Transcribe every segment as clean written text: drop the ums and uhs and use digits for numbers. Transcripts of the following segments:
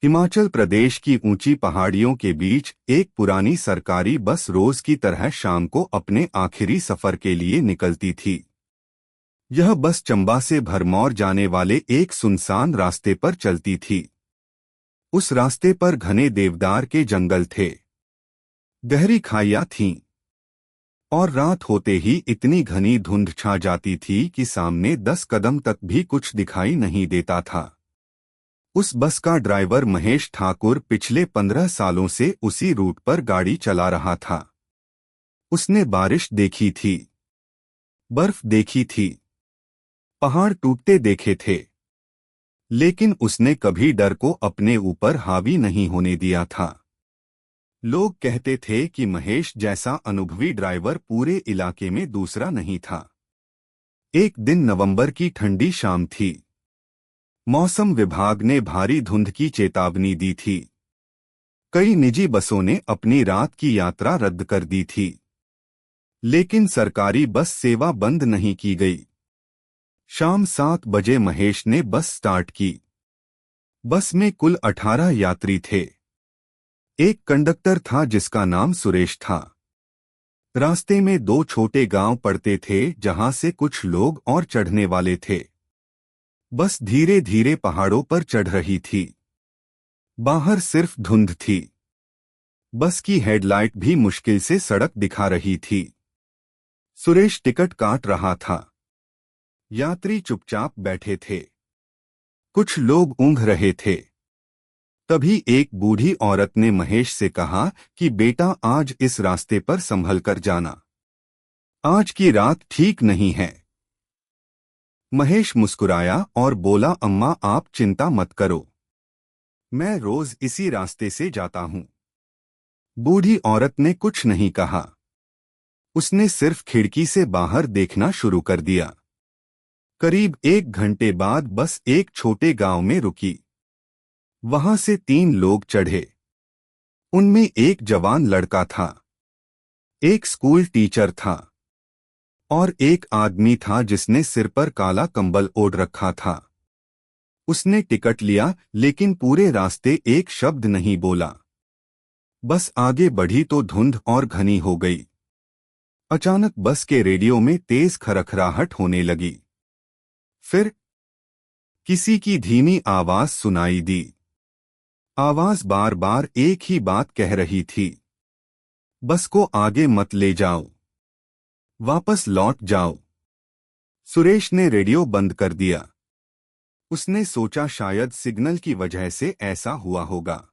हिमाचल प्रदेश की ऊंची पहाड़ियों के बीच एक पुरानी सरकारी बस रोज की तरह शाम को अपने आखिरी सफर के लिए निकलती थी। यह बस चंबा से भरमौर जाने वाले एक सुनसान रास्ते पर चलती थी। उस रास्ते पर घने देवदार के जंगल थे, गहरी खाइयां थीं, और रात होते ही इतनी घनी धुंध छा जाती थी कि सामने 10 कदम तक भी कुछ दिखाई नहीं देता था। उस बस का ड्राइवर महेश ठाकुर पिछले 15 सालों से उसी रूट पर गाड़ी चला रहा था। उसने बारिश देखी थी, बर्फ देखी थी, पहाड़ टूटते देखे थे, लेकिन उसने कभी डर को अपने ऊपर हावी नहीं होने दिया था। लोग कहते थे कि महेश जैसा अनुभवी ड्राइवर पूरे इलाके में दूसरा नहीं था। एक दिन नवंबर की ठंडी शाम थी। मौसम विभाग ने भारी धुंध की चेतावनी दी थी। कई निजी बसों ने अपनी रात की यात्रा रद्द कर दी थी, लेकिन सरकारी बस सेवा बंद नहीं की गई। शाम 7 बजे महेश ने बस स्टार्ट की। बस में कुल 18 यात्री थे। एक कंडक्टर था जिसका नाम सुरेश था। रास्ते में 2 छोटे गांव पड़ते थे जहां से कुछ लोग और चढ़ने वाले थे। बस धीरे धीरे पहाड़ों पर चढ़ रही थी। बाहर सिर्फ धुंध थी। बस की हेडलाइट भी मुश्किल से सड़क दिखा रही थी। सुरेश टिकट काट रहा था। यात्री चुपचाप बैठे थे। कुछ लोग ऊँघ रहे थे। तभी एक बूढ़ी औरत ने महेश से कहा कि बेटा, आज इस रास्ते पर संभल कर जाना। आज की रात ठीक नहीं है। महेश मुस्कुराया और बोला, अम्मा आप चिंता मत करो, मैं रोज इसी रास्ते से जाता हूं। बूढ़ी औरत ने कुछ नहीं कहा। उसने सिर्फ खिड़की से बाहर देखना शुरू कर दिया। करीब 1 घंटे बाद बस एक छोटे गांव में रुकी। वहां से 3 लोग चढ़े। उनमें एक जवान लड़का था, एक स्कूल टीचर था, और एक आदमी था जिसने सिर पर काला कंबल ओढ़ रखा था। उसने टिकट लिया, लेकिन पूरे रास्ते एक शब्द नहीं बोला। बस आगे बढ़ी तो धुंध और घनी हो गई। अचानक बस के रेडियो में तेज खरखराहट होने लगी। फिर किसी की धीमी आवाज सुनाई दी। आवाज बार बार एक ही बात कह रही थी, बस को आगे मत ले जाओ, वापस लौट जाओ। सुरेश ने रेडियो बंद कर दिया। उसने सोचा शायद सिग्नल की वजह से ऐसा हुआ होगा।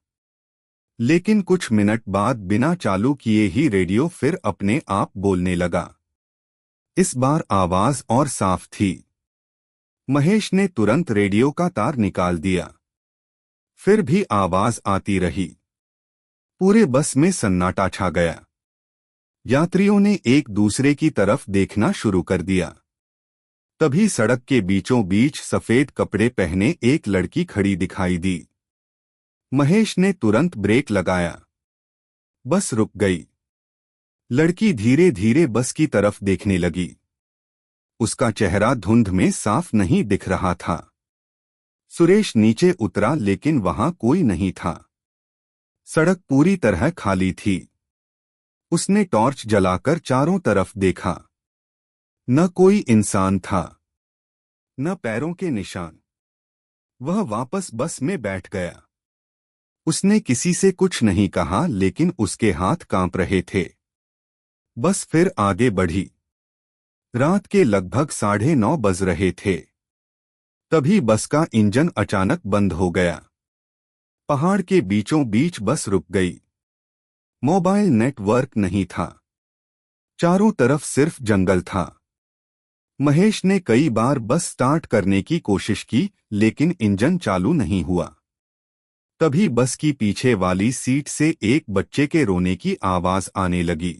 लेकिन कुछ मिनट बाद बिना चालू किए ही रेडियो फिर अपने आप बोलने लगा। इस बार आवाज और साफ थी। महेश ने तुरंत रेडियो का तार निकाल दिया। फिर भी आवाज आती रही। पूरे बस में सन्नाटा छा गया। यात्रियों ने एक दूसरे की तरफ देखना शुरू कर दिया। तभी सड़क के बीचों बीच सफेद कपड़े पहने एक लड़की खड़ी दिखाई दी। महेश ने तुरंत ब्रेक लगाया। बस रुक गई। लड़की धीरे धीरे बस की तरफ देखने लगी। उसका चेहरा धुंध में साफ नहीं दिख रहा था। सुरेश नीचे उतरा, लेकिन वहां कोई नहीं था। सड़क पूरी तरह खाली थी। उसने टॉर्च जलाकर चारों तरफ देखा। न कोई इंसान था, न पैरों के निशान। वह वापस बस में बैठ गया। उसने किसी से कुछ नहीं कहा, लेकिन उसके हाथ कांप रहे थे। बस फिर आगे बढ़ी। रात के लगभग 9:30 बज रहे थे। तभी बस का इंजन अचानक बंद हो गया। पहाड़ के बीचों बीच बस रुक गई। मोबाइल नेटवर्क नहीं था। चारों तरफ सिर्फ जंगल था। महेश ने कई बार बस स्टार्ट करने की कोशिश की, लेकिन इंजन चालू नहीं हुआ। तभी बस की पीछे वाली सीट से एक बच्चे के रोने की आवाज आने लगी।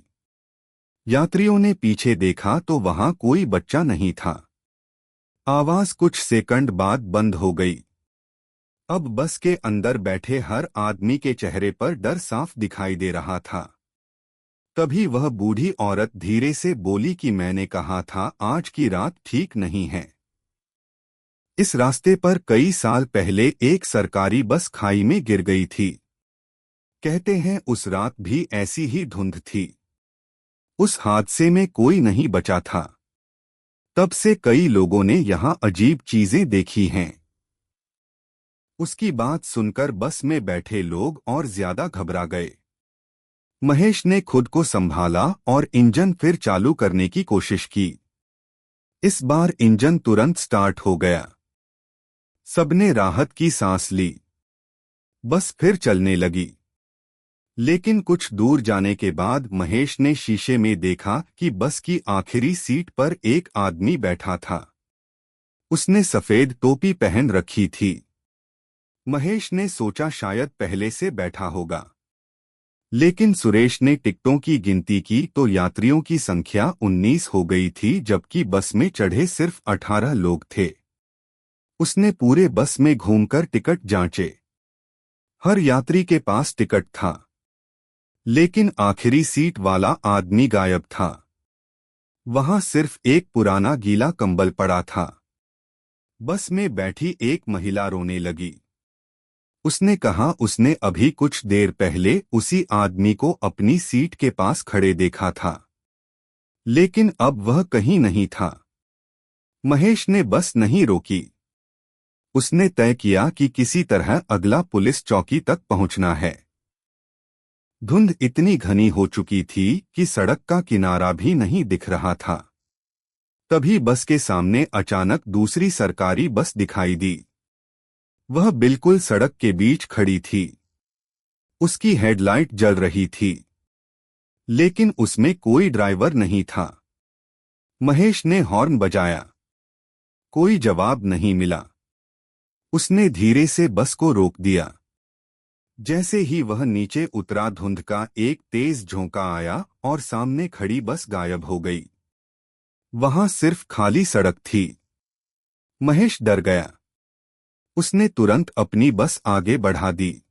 यात्रियों ने पीछे देखा तो वहां कोई बच्चा नहीं था। आवाज कुछ सेकंड बाद बंद हो गई। अब बस के अंदर बैठे हर आदमी के चेहरे पर डर साफ दिखाई दे रहा था। तभी वह बूढ़ी औरत धीरे से बोली कि मैंने कहा था आज की रात ठीक नहीं है। इस रास्ते पर कई साल पहले एक सरकारी बस खाई में गिर गई थी। कहते हैं उस रात भी ऐसी ही धुंध थी। उस हादसे में कोई नहीं बचा था। तब से कई लोगों ने यहाँ अजीब चीजें देखी हैं। उसकी बात सुनकर बस में बैठे लोग और ज्यादा घबरा गए। महेश ने खुद को संभाला और इंजन फिर चालू करने की कोशिश की। इस बार इंजन तुरंत स्टार्ट हो गया। सबने राहत की सांस ली। बस फिर चलने लगी। लेकिन कुछ दूर जाने के बाद महेश ने शीशे में देखा कि बस की आखिरी सीट पर एक आदमी बैठा था। उसने सफेद टोपी पहन रखी थी। महेश ने सोचा शायद पहले से बैठा होगा। लेकिन सुरेश ने टिकटों की गिनती की तो यात्रियों की संख्या 19 हो गई थी, जबकि बस में चढ़े सिर्फ 18 लोग थे। उसने पूरे बस में घूमकर टिकट जांचे। हर यात्री के पास टिकट था, लेकिन आखिरी सीट वाला आदमी गायब था। वहां सिर्फ एक पुराना गीला कंबल पड़ा था। बस में बैठी एक महिला रोने लगी। उसने कहा उसने अभी कुछ देर पहले उसी आदमी को अपनी सीट के पास खड़े देखा था, लेकिन अब वह कहीं नहीं था। महेश ने बस नहीं रोकी। उसने तय किया कि किसी तरह अगला पुलिस चौकी तक पहुंचना है। धुंध इतनी घनी हो चुकी थी कि सड़क का किनारा भी नहीं दिख रहा था। तभी बस के सामने अचानक दूसरी सरकारी बस दिखाई दी। वह बिल्कुल सड़क के बीच खड़ी थी। उसकी हेडलाइट जल रही थी, लेकिन उसमें कोई ड्राइवर नहीं था। महेश ने हॉर्न बजाया। कोई जवाब नहीं मिला। उसने धीरे से बस को रोक दिया। जैसे ही वह नीचे उतरा, धुंध का एक तेज झोंका आया और सामने खड़ी बस गायब हो गई। वहां सिर्फ खाली सड़क थी। महेश डर गया। उसने तुरंत अपनी बस आगे बढ़ा दी।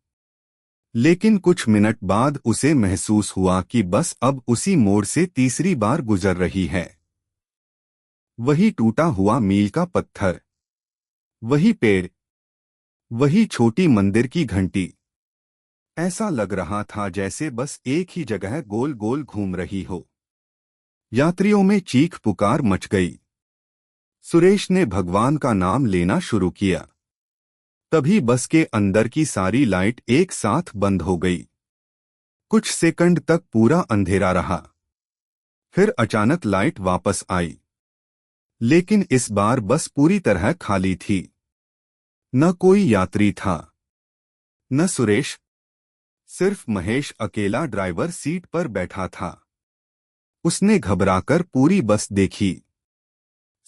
लेकिन कुछ मिनट बाद उसे महसूस हुआ कि बस अब उसी मोड़ से तीसरी बार गुजर रही है। वही टूटा हुआ मील का पत्थर, वही पेड़, वही छोटी मंदिर की घंटी। ऐसा लग रहा था जैसे बस एक ही जगह गोल गोल घूम रही हो। यात्रियों में चीख पुकार मच गई। सुरेश ने भगवान का नाम लेना शुरू किया। तभी बस के अंदर की सारी लाइट एक साथ बंद हो गई। कुछ सेकंड तक पूरा अंधेरा रहा। फिर अचानक लाइट वापस आई, लेकिन इस बार बस पूरी तरह खाली थी। न कोई यात्री था, न सुरेश। सिर्फ महेश अकेला ड्राइवर सीट पर बैठा था। उसने घबराकर पूरी बस देखी।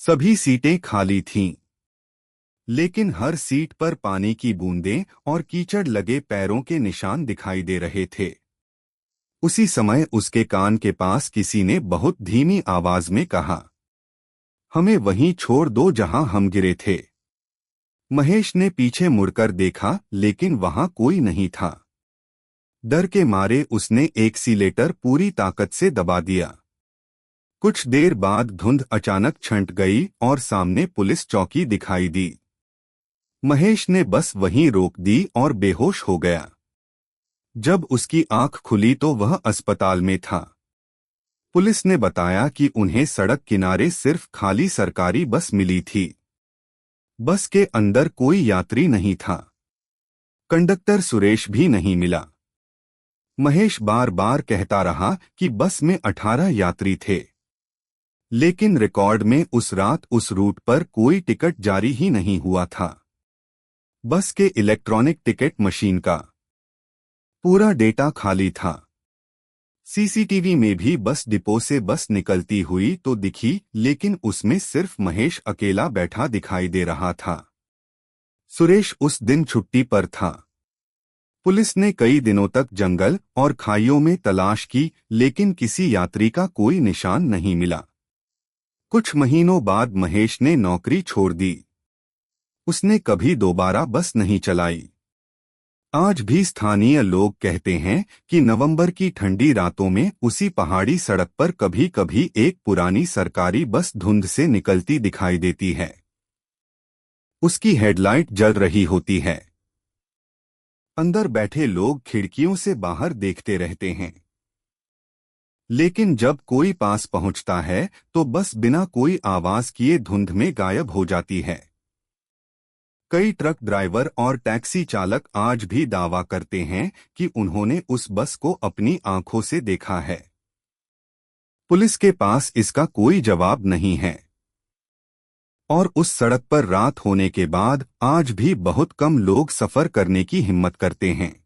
सभी सीटें खाली थीं, लेकिन हर सीट पर पानी की बूंदें और कीचड़ लगे पैरों के निशान दिखाई दे रहे थे। उसी समय उसके कान के पास किसी ने बहुत धीमी आवाज में कहा, हमें वहीं छोड़ दो जहां हम गिरे थे। महेश ने पीछे मुड़कर देखा, लेकिन वहां कोई नहीं था। डर के मारे उसने एक्सीलेटर पूरी ताकत से दबा दिया। कुछ देर बाद धुंध अचानक छंट गई और सामने पुलिस चौकी दिखाई दी। महेश ने बस वहीं रोक दी और बेहोश हो गया। जब उसकी आंख खुली तो वह अस्पताल में था। पुलिस ने बताया कि उन्हें सड़क किनारे सिर्फ खाली सरकारी बस मिली थी। बस के अंदर कोई यात्री नहीं था। कंडक्टर सुरेश भी नहीं मिला। महेश बार बार कहता रहा कि बस में 18 यात्री थे, लेकिन रिकॉर्ड में उस रात उस रूट पर कोई टिकट जारी ही नहीं हुआ था। बस के इलेक्ट्रॉनिक टिकट मशीन का पूरा डेटा खाली था। सीसीटीवी में भी बस डिपो से बस निकलती हुई तो दिखी, लेकिन उसमें सिर्फ महेश अकेला बैठा दिखाई दे रहा था। सुरेश उस दिन छुट्टी पर था। पुलिस ने कई दिनों तक जंगल और खाइयों में तलाश की, लेकिन किसी यात्री का कोई निशान नहीं मिला। कुछ महीनों बाद महेश ने नौकरी छोड़ दी। उसने कभी दोबारा बस नहीं चलाई। आज भी स्थानीय लोग कहते हैं कि नवंबर की ठंडी रातों में उसी पहाड़ी सड़क पर कभी कभी एक पुरानी सरकारी बस धुंध से निकलती दिखाई देती है। उसकी हेडलाइट जल रही होती है। अंदर बैठे लोग खिड़कियों से बाहर देखते रहते हैं, लेकिन जब कोई पास पहुंचता है तो बस बिना कोई आवाज किए धुंध में गायब हो जाती है। कई ट्रक ड्राइवर और टैक्सी चालक आज भी दावा करते हैं कि उन्होंने उस बस को अपनी आंखों से देखा है। पुलिस के पास इसका कोई जवाब नहीं है और उस सड़क पर रात होने के बाद आज भी बहुत कम लोग सफर करने की हिम्मत करते हैं।